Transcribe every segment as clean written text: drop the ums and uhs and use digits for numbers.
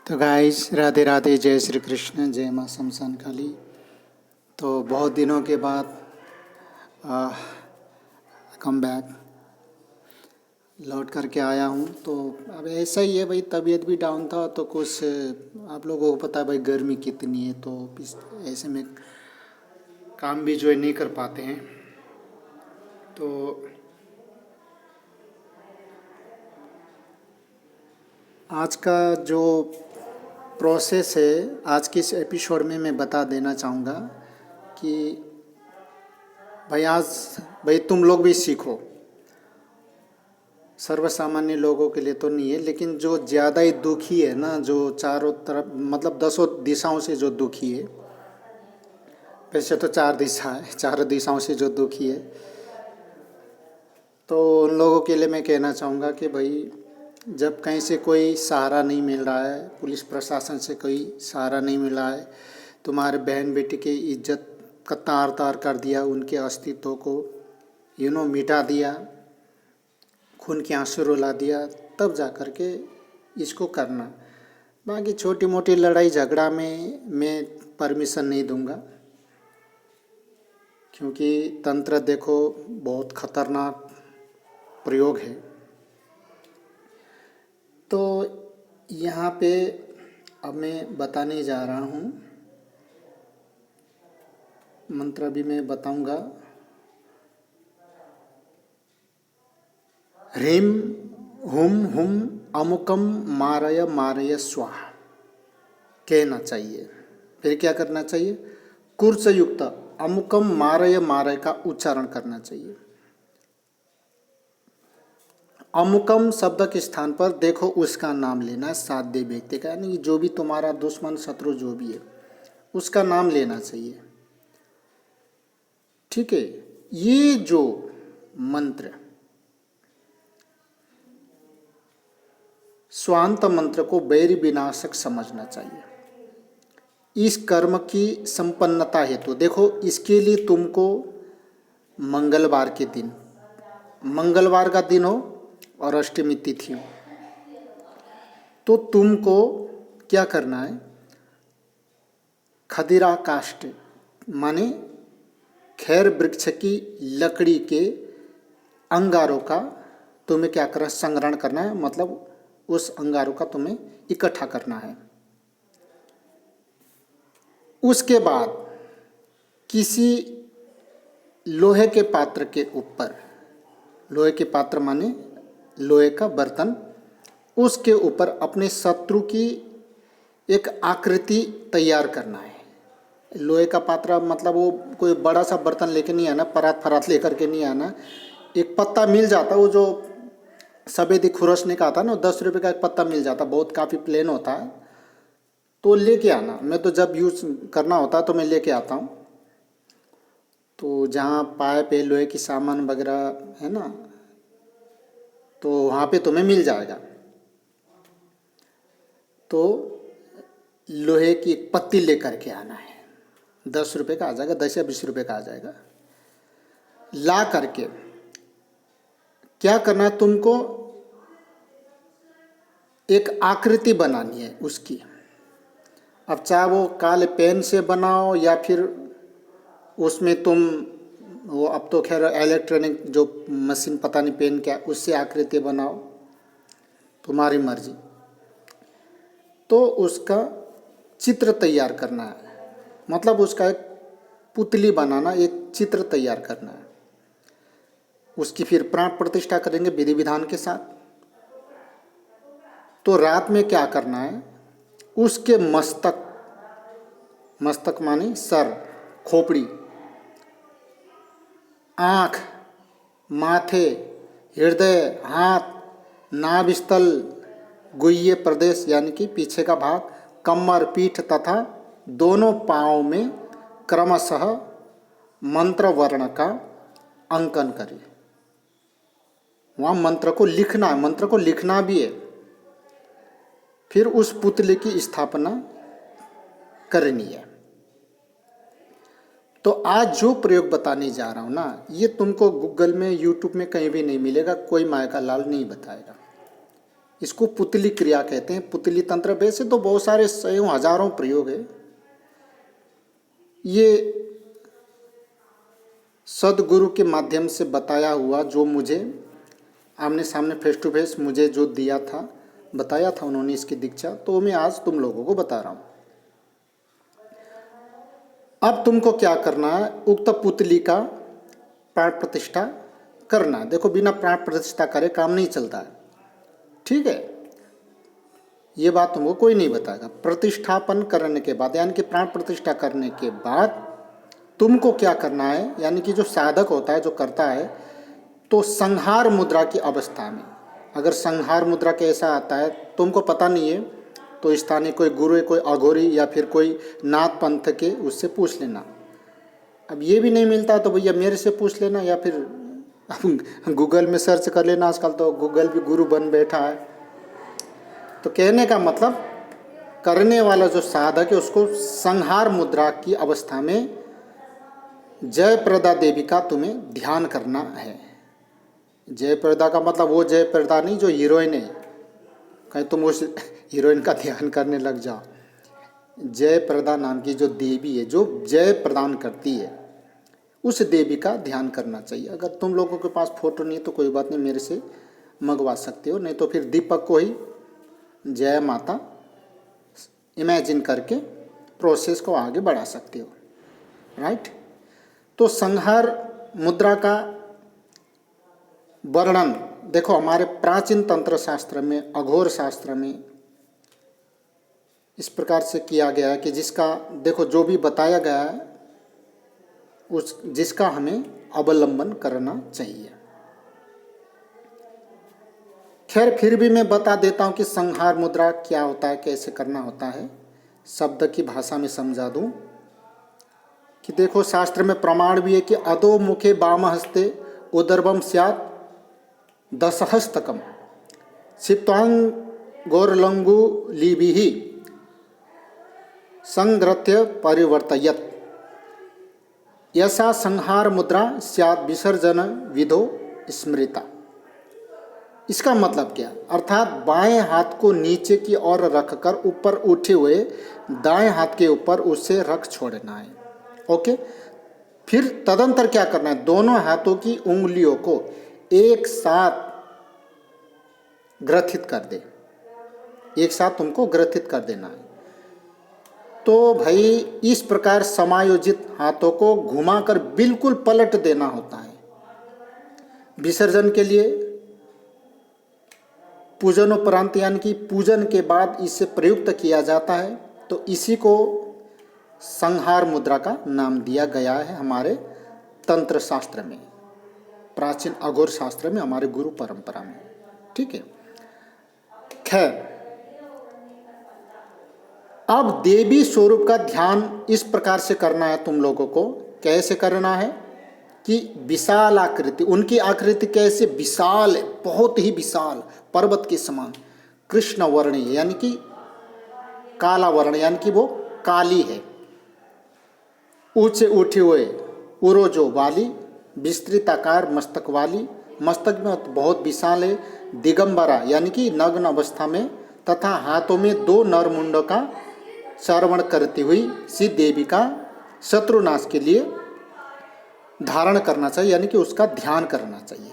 तो गाइस, राधे राधे, जय श्री कृष्ण, जय माँ शमशान काली। तो बहुत दिनों के बाद कम बैक लौट करके आया हूँ। तो अब ऐसा ही है भाई, तबीयत भी डाउन था तो कुछ आप लोगों को पता है भाई गर्मी कितनी है, तो ऐसे में काम भी जो है नहीं कर पाते हैं। तो आज का जो प्रोसेस है, आज के इस एपिसोड में मैं बता देना चाहूँगा कि भाई तुम लोग भी सीखो। सर्वसामान्य लोगों के लिए तो नहीं है, लेकिन जो ज़्यादा ही दुखी है ना, जो चारों तरफ मतलब दसों दिशाओं से जो दुखी है, वैसे तो चार दिशा है, चारों दिशाओं से जो दुखी है, तो उन लोगों के लिए मैं कहना चाहूँगा कि भाई जब कहीं से कोई सहारा नहीं मिल रहा है, पुलिस प्रशासन से कोई सहारा नहीं मिल रहा है, तुम्हारे बहन बेटी की इज्जत का तार तार कर दिया, उनके अस्तित्व को मिटा दिया, खून के आंसू रुला दिया, तब जा कर के इसको करना। बाकी छोटी मोटी लड़ाई झगड़ा में मैं परमिशन नहीं दूंगा, क्योंकि तंत्र देखो बहुत खतरनाक प्रयोग है। तो यहाँ पे अब मैं बताने जा रहा हूँ, मंत्र भी मैं बताऊंगा। ह्रीं हुम हुम अमुकम मारय मारय स्वाहा कहना चाहिए। फिर क्या करना चाहिए? कुर्स युक्त अमुकम मारय मारय का उच्चारण करना चाहिए। अमुकम शब्द के स्थान पर देखो उसका नाम लेना है, साध्य व्यक्ति का, यानी जो भी तुम्हारा दुश्मन शत्रु जो भी है उसका नाम लेना चाहिए। ठीक है। ये जो मंत्र स्वांत मंत्र को वैरी विनाशक समझना चाहिए। इस कर्म की संपन्नता हेतु देखो, इसके लिए तुमको मंगलवार के दिन, मंगलवार का दिन हो और अष्टमी तिथि हो, तो तुमको क्या करना है? खदिरा काष्ठ माने खैर वृक्ष की लकड़ी के अंगारों का तुम्हें क्या करना? संग्रहण करना है, मतलब उस अंगारों का तुम्हें इकट्ठा करना है। उसके बाद किसी लोहे के पात्र के ऊपर, लोहे के पात्र माने लोहे का बर्तन, उसके ऊपर अपने शत्रु की एक आकृति तैयार करना है। लोहे का पात्र मतलब वो कोई बड़ा सा बर्तन लेके नहीं आना, परात फरात लेकर के नहीं आना। एक पत्ता मिल जाता, वो जो सफ़ेदी खुरसने का आता ना, 10 रुपये का एक पत्ता मिल जाता, बहुत काफ़ी प्लेन होता है, तो लेके आना। मैं तो जब यूज़ करना होता है तो मैं लेके आता हूँ। तो जहाँ पाइप है, लोहे की सामान वगैरह है ना, तो वहाँ पे तुम्हें मिल जाएगा। तो लोहे की एक पत्ती लेकर के आना है, 10 रुपये का आ जाएगा, 10 या 20 रुपये का आ जाएगा। ला करके क्या करना है? तुमको एक आकृति बनानी है उसकी। अब चाहे वो काले पेन से बनाओ या फिर उसमें तुम वो, अब तो खैर इलेक्ट्रॉनिक जो मशीन पता नहीं पेन क्या, उससे आकृति बनाओ, तुम्हारी मर्जी। तो उसका चित्र तैयार करना है, मतलब उसका एक पुतली बनाना, एक चित्र तैयार करना है। उसकी फिर प्राण प्रतिष्ठा करेंगे विधि विधान के साथ। तो रात में क्या करना है? उसके मस्तक, मस्तक माने सर, खोपड़ी, आँख, माथे, हृदय, हाथ, नाभि स्थल, गुह्य प्रदेश यानी कि पीछे का भाग, कमर, पीठ तथा दोनों पाँवों में क्रमशः मंत्र वर्ण का अंकन करें। वहाँ मंत्र को लिखना है, मंत्र को लिखना भी है। फिर उस पुतले की स्थापना करनी है। तो आज जो प्रयोग बताने जा रहा हूँ ना, ये तुमको गूगल में, यूट्यूब में कहीं भी नहीं मिलेगा, कोई माया का लाल नहीं बताएगा। इसको पुतली क्रिया कहते हैं, पुतली तंत्र। वैसे तो बहुत सारे सैकड़ों हजारों प्रयोग है। ये सदगुरु के माध्यम से बताया हुआ, जो मुझे आमने सामने फेस टू फेस मुझे जो दिया था, बताया था उन्होंने इसकी दीक्षा, तो मैं आज तुम लोगों को बता रहा हूँ। अब तुमको क्या करना है, उक्त पुतली का प्राण प्रतिष्ठा करना है। देखो, बिना प्राण प्रतिष्ठा करे काम नहीं चलता है, ठीक है। ये बात तुमको कोई नहीं बताएगा। प्रतिष्ठापन करने के बाद, यानी कि प्राण प्रतिष्ठा करने के बाद तुमको क्या करना है, यानी कि जो साधक होता है, जो करता है, तो संहार मुद्रा की अवस्था में, अगर संहार मुद्रा कैसा आता है तुमको पता नहीं है, तो स्थानीय कोई गुरु, कोई अघोरी या फिर कोई नाथ पंथ के, उससे पूछ लेना। अब ये भी नहीं मिलता तो भैया मेरे से पूछ लेना, या फिर गूगल में सर्च कर लेना। आजकल तो गूगल भी गुरु बन बैठा है। तो कहने का मतलब, करने वाला जो साधक है उसको संहार मुद्रा की अवस्था में जयप्रदा देवी का तुम्हें ध्यान करना है। जयप्रदा का मतलब वो जयप्रदा नहीं जो हीरोइन है, कहीं तुम उस हीरोइन का ध्यान करने लग जाओ। जयप्रदा नाम की जो देवी है, जो जय प्रदान करती है, उस देवी का ध्यान करना चाहिए। अगर तुम लोगों के पास फोटो नहीं है तो कोई बात नहीं, मेरे से मंगवा सकते हो, नहीं तो फिर दीपक को ही जय माता इमेजिन करके प्रोसेस को आगे बढ़ा सकते हो, राइट। तो संहार मुद्रा का वर्णन देखो, हमारे प्राचीन तंत्र शास्त्र में, अघोर शास्त्र में इस प्रकार से किया गया है कि जिसका, देखो जो भी बताया गया है उस जिसका हमें अवलंबन करना चाहिए। खैर, फिर भी मैं बता देता हूँ कि संहार मुद्रा क्या होता है, कैसे करना होता है, शब्द की भाषा में समझा दूँ कि देखो, शास्त्र में प्रमाण भी है कि अधो मुखे वाम हस्ते उदर्भम स्यात् दशहस्तकम सिप्तांग गौरलंगु लिभिः संग्रथ्य परिवर्तयत् यसा संहार मुद्रा स्यात् विसर्जन विधो स्मृता। इसका मतलब क्या, अर्थात बाएं हाथ को नीचे की ओर रखकर ऊपर उठे हुए दाएं हाथ के ऊपर उसे रख छोड़ना है। ओके, फिर तदंतर क्या करना है, दोनों हाथों की उंगलियों को एक साथ ग्रथित कर दे, एक साथ तुमको ग्रथित कर देना है। तो भाई इस प्रकार समायोजित हाथों को घुमाकर बिल्कुल पलट देना होता है। विसर्जन के लिए पूजनोपरांत, यानी कि पूजन के बाद इसे प्रयुक्त किया जाता है, तो इसी को संहार मुद्रा का नाम दिया गया है हमारे तंत्र शास्त्र में, प्राचीन अघोर शास्त्र में, हमारे गुरु परंपरा में, ठीक है। खैर, अब देवी स्वरूप का ध्यान इस प्रकार से करना है तुम लोगों को। कैसे करना है कि विशाल आकृति, उनकी आकृति कैसे विशाल है, बहुत ही विशाल, पर्वत के समान, कृष्ण वर्ण, यानी कि काला वर्ण, यानी कि वो काली है, ऊंचे उठे हुए उरोजो वाली, विस्तृत आकार मस्तक वाली, मस्तक में बहुत विशाल है, दिगंबरा यानी कि नग्न अवस्था में, तथा हाथों में 2 नरमुंडों का श्रवण करती हुई श्री देवी का शत्रुनाश के लिए धारण करना चाहिए, यानी कि उसका ध्यान करना चाहिए।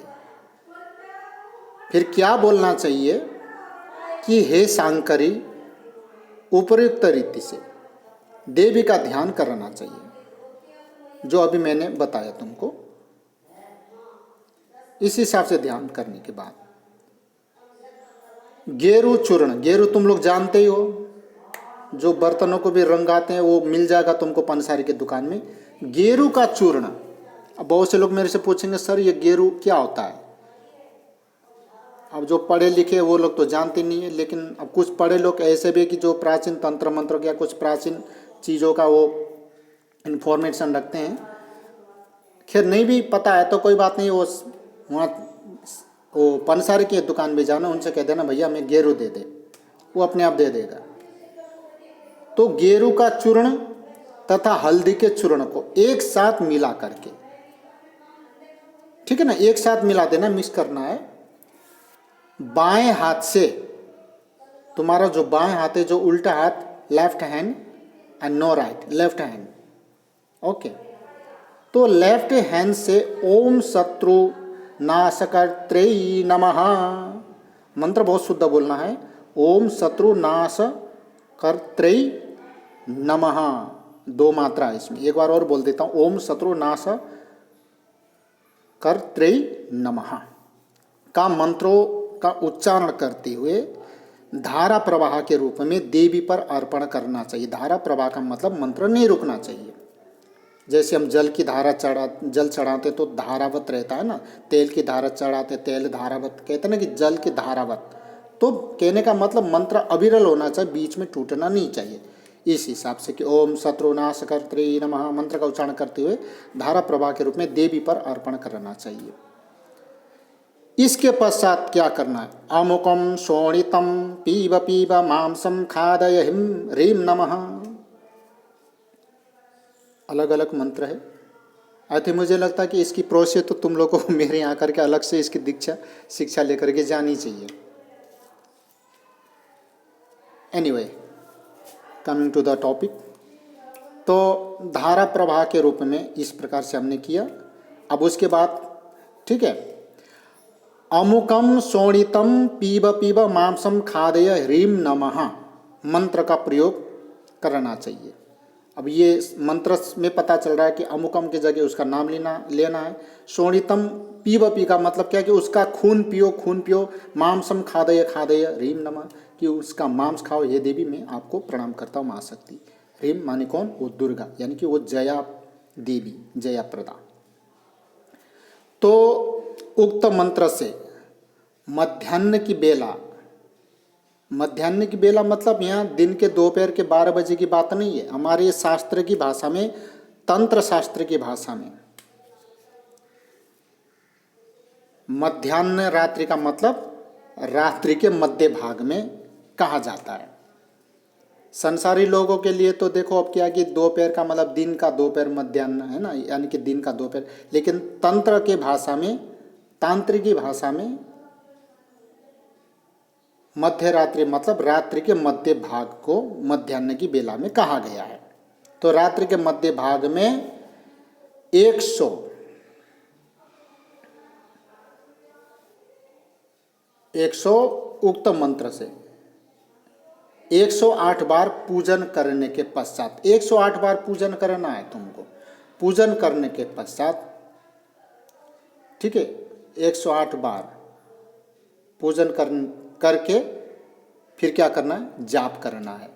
फिर क्या बोलना चाहिए कि हे शांकरी, उपयुक्त रीति से देवी का ध्यान करना चाहिए, जो अभी मैंने बताया तुमको। इस हिसाब से ध्यान करने के बाद गेरू चूर्ण, गेरू तुम लोग जानते ही हो, जो बर्तनों को भी रंगाते हैं, वो मिल जाएगा तुमको पंसारी की दुकान में, गेरू का चूर्ण। अब बहुत से लोग मेरे से पूछेंगे सर ये गेरू क्या होता है। अब जो पढ़े लिखे वो लोग तो जानते नहीं है, लेकिन अब कुछ पढ़े लोग ऐसे भी कि जो प्राचीन तंत्र मंत्रों या कुछ प्राचीन चीज़ों का वो इन्फॉर्मेशन रखते हैं। खैर, नहीं भी पता है तो कोई बात नहीं, वो वहाँ वो पंसारी की दुकान में जाना, उनसे कह देना भैया हमें गेरू दे दे, वो अपने आप दे देगा। तो गेरू का चूर्ण तथा हल्दी के चूर्ण को एक साथ मिला करके, ठीक है ना, एक साथ मिला देना, मिक्स करना है। बाएं हाथ से तुम्हारा जो बाएं हाथ है, जो उल्टा हाथ, left hand and no right, left hand. Okay, तो लेफ्ट हैंड से ओम शत्रु नाशकर्त्रे नमः, मंत्र बहुत शुद्ध बोलना है। ओम शत्रु नाश कर्त्रे नमः, दो मात्रा है इसमें, एक बार और बोल देता हूं। ओम शत्रु नाश कर्त्रे नमः का मंत्रों का उच्चारण करते हुए धारा प्रवाह के रूप में देवी पर अर्पण करना चाहिए। धारा प्रवाह का मतलब मंत्र नहीं रुकना चाहिए। जैसे हम जल की धारा जल चढ़ाते तो धारावत रहता है ना, तेल की धारा चढ़ाते तेल धारावत, कहते ना कि जल की धारावत। तो कहने का मतलब मंत्र अविरल होना चाहिए, बीच में टूटना नहीं चाहिए। इस हिसाब से कि ओम शत्रुनाशकर्त्रे नमः मंत्र का उच्चारण करते हुए धारा प्रवाह के रूप में देवी पर अर्पण करना चाहिए। इसके पश्चात क्या करना है? अमुकम शोणितम पीब पीब मांसम खादय हिम ह्रीम नमः। अलग अलग मंत्र है। आई मुझे लगता है कि इसकी प्रोसेस तो तुम लोगों को मेरे यहाँ करके अलग से इसकी दीक्षा शिक्षा लेकर के जानी चाहिए। Anyway, coming to the topic, तो धारा प्रवाह के रूप में इस प्रकार से हमने किया। अब उसके बाद ठीक है, अमुकम शोणितम पीब पीब मांसम खादय ह्रीम नमः मंत्र का प्रयोग करना चाहिए। अब ये मंत्र में पता चल रहा है कि अमुकम की जगह उसका नाम लेना है। शोणितम पीब पी का मतलब क्या है कि उसका खून पियो। मांसम खादय खादय ह्रीम नमः, कि उसका मांस खाओ, ये देवी मैं आपको प्रणाम करता हूँ माँ शक्ति। ह्रीम माने कौन? वो दुर्गा, यानी कि वो जया देवी, जया प्रदा। तो उक्त मंत्र से मध्याह्न की बेला मतलब यहाँ दिन के दोपहर के 12 बजे की बात नहीं है। हमारे शास्त्र की भाषा में, तंत्र शास्त्र की भाषा में मध्याह्न रात्रि का मतलब रात्रि के मध्य भाग में कहा जाता है। संसारी लोगों के लिए तो देखो अब क्या कि दोपहर का मतलब दिन का दोपहर मध्याह्न है ना, यानी कि दिन का दोपहर। लेकिन तंत्र के भाषा में, तांत्रिकी भाषा में मध्य रात्रि मतलब रात्रि के मध्य भाग को मध्याह्न की बेला में कहा गया है। तो रात्रि के मध्य भाग में 100 उक्त मंत्र से 108 बार पूजन करने के पश्चात, 108 बार पूजन करना है तुमको। पूजन करने के पश्चात ठीक है, 108 बार पूजन करके फिर क्या करना है? जाप करना है।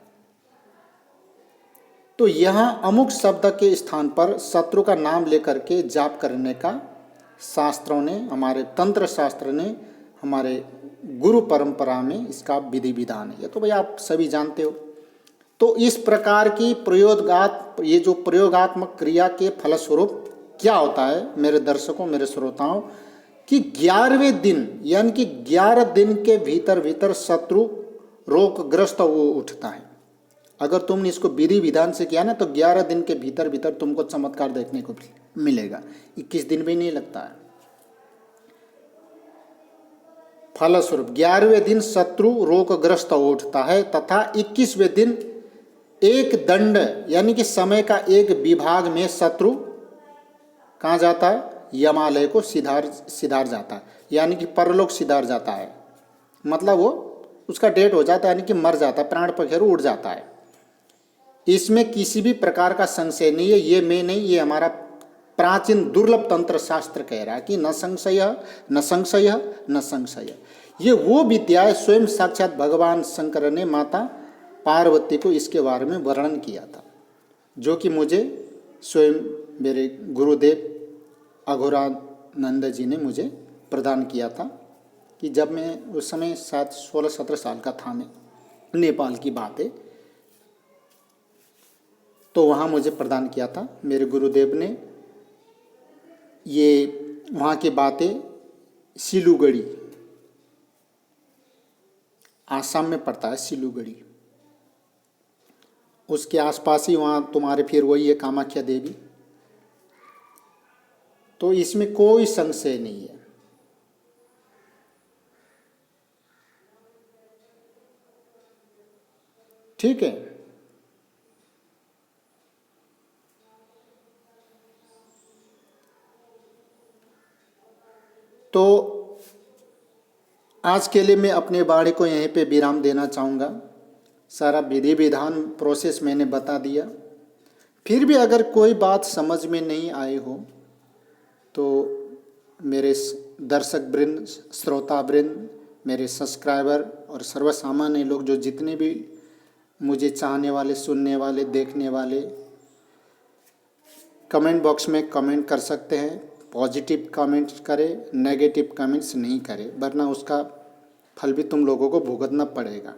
तो यहाँ अमुक शब्द के स्थान पर शत्रु का नाम लेकर के जाप करने का शास्त्रों ने, हमारे तंत्र शास्त्र ने, हमारे गुरु परंपरा में इसका विधि विधान है। ये तो भाई आप सभी जानते हो। तो इस प्रकार की ये जो प्रयोगात्मक क्रिया के फलस्वरूप क्या होता है मेरे दर्शकों, मेरे श्रोताओं, कि 11वें दिन यानी कि 11 दिन के भीतर शत्रु रोगग्रस्त हो उठता है। अगर तुमने इसको विधि विधान से किया ना तो 11 दिन के भीतर तुमको चमत्कार देखने को मिलेगा। 21 दिन भी नहीं लगता है। फलस्वरूप 11वें दिन शत्रु रोगग्रस्त हो उठता है तथा 21वें दिन एक दंड यानी कि समय का एक विभाग में शत्रु कहाँ जाता है? यमालय को सिधार जाता है, यानी कि परलोक सिधार जाता है। मतलब वो उसका डेथ हो जाता है, यानी कि मर जाता है, प्राण पखेरु उड़ जाता है। इसमें किसी भी प्रकार का संशय नहीं है। ये मैं नहीं, ये हमारा प्राचीन दुर्लभ तंत्र शास्त्र कह रहा है कि न संशय न संशय न संशय। ये वो विद्या है, स्वयं साक्षात भगवान शंकर ने माता पार्वती को इसके बारे में वर्णन किया था, जो कि मुझे स्वयं मेरे गुरुदेव अघोरानंद जी ने मुझे प्रदान किया था। कि जब मैं उस समय शायद 16-17 साल का था, मैं नेपाल की बात है, तो वहाँ मुझे प्रदान किया था मेरे गुरुदेव ने। ये वहाँ की बातें सिलीगुड़ी, आसाम में पड़ता है सिलीगुड़ी, उसके आसपास ही वहाँ तुम्हारे फिर वही है कामाख्या देवी। तो इसमें कोई संशय नहीं है। ठीक है। तो आज के लिए मैं अपने वाणी को यहीं पे विराम देना चाहूँगा। सारा विधि विधान प्रोसेस मैंने बता दिया। फिर भी अगर कोई बात समझ में नहीं आई हो तो मेरे दर्शक वृंद, श्रोता वृंद, मेरे सब्सक्राइबर और सर्वसामान्य लोग जो जितने भी मुझे चाहने वाले, सुनने वाले, देखने वाले, कमेंट बॉक्स में कमेंट कर सकते हैं। पॉजिटिव कमेंट्स करें, नेगेटिव कमेंट्स नहीं करें, वरना उसका फल भी तुम लोगों को भुगतना पड़ेगा।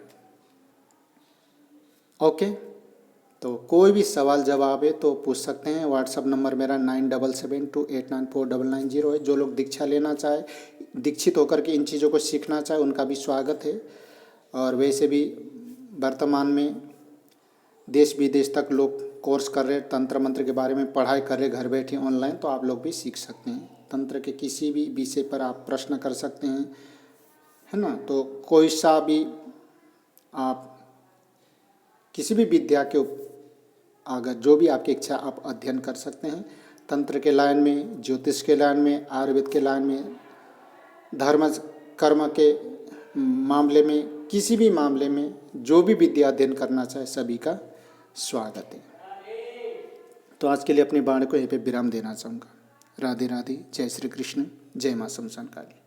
ओके, तो कोई भी सवाल जवाब है तो पूछ सकते हैं। व्हाट्सअप नंबर मेरा 9772894990 है। जो लोग दीक्षा लेना चाहे, दीक्षित होकर के इन चीज़ों को सीखना चाहे, उनका भी स्वागत है। और वैसे भी वर्तमान में देश विदेश तक लोग कोर्स कर रहे, तंत्र मंत्र के बारे में पढ़ाई कर रहे घर बैठे ऑनलाइन, तो आप लोग भी सीख सकते हैं। तंत्र के किसी भी विषय पर आप प्रश्न कर सकते हैं, है ना। तो कोई सा भी आप किसी भी विद्या के अगर जो भी आपकी इच्छा, आप अध्ययन कर सकते हैं। तंत्र के लाइन में, ज्योतिष के लाइन में, आयुर्वेद के लाइन में, धर्म कर्म के मामले में, किसी भी मामले में जो भी विद्या अध्ययन करना चाहे, सभी का स्वागत है। तो आज के लिए अपनी वाणी को यहीं पे विराम देना चाहूँगा। राधे राधे, जय श्री कृष्ण, जय माँ शमशान काली।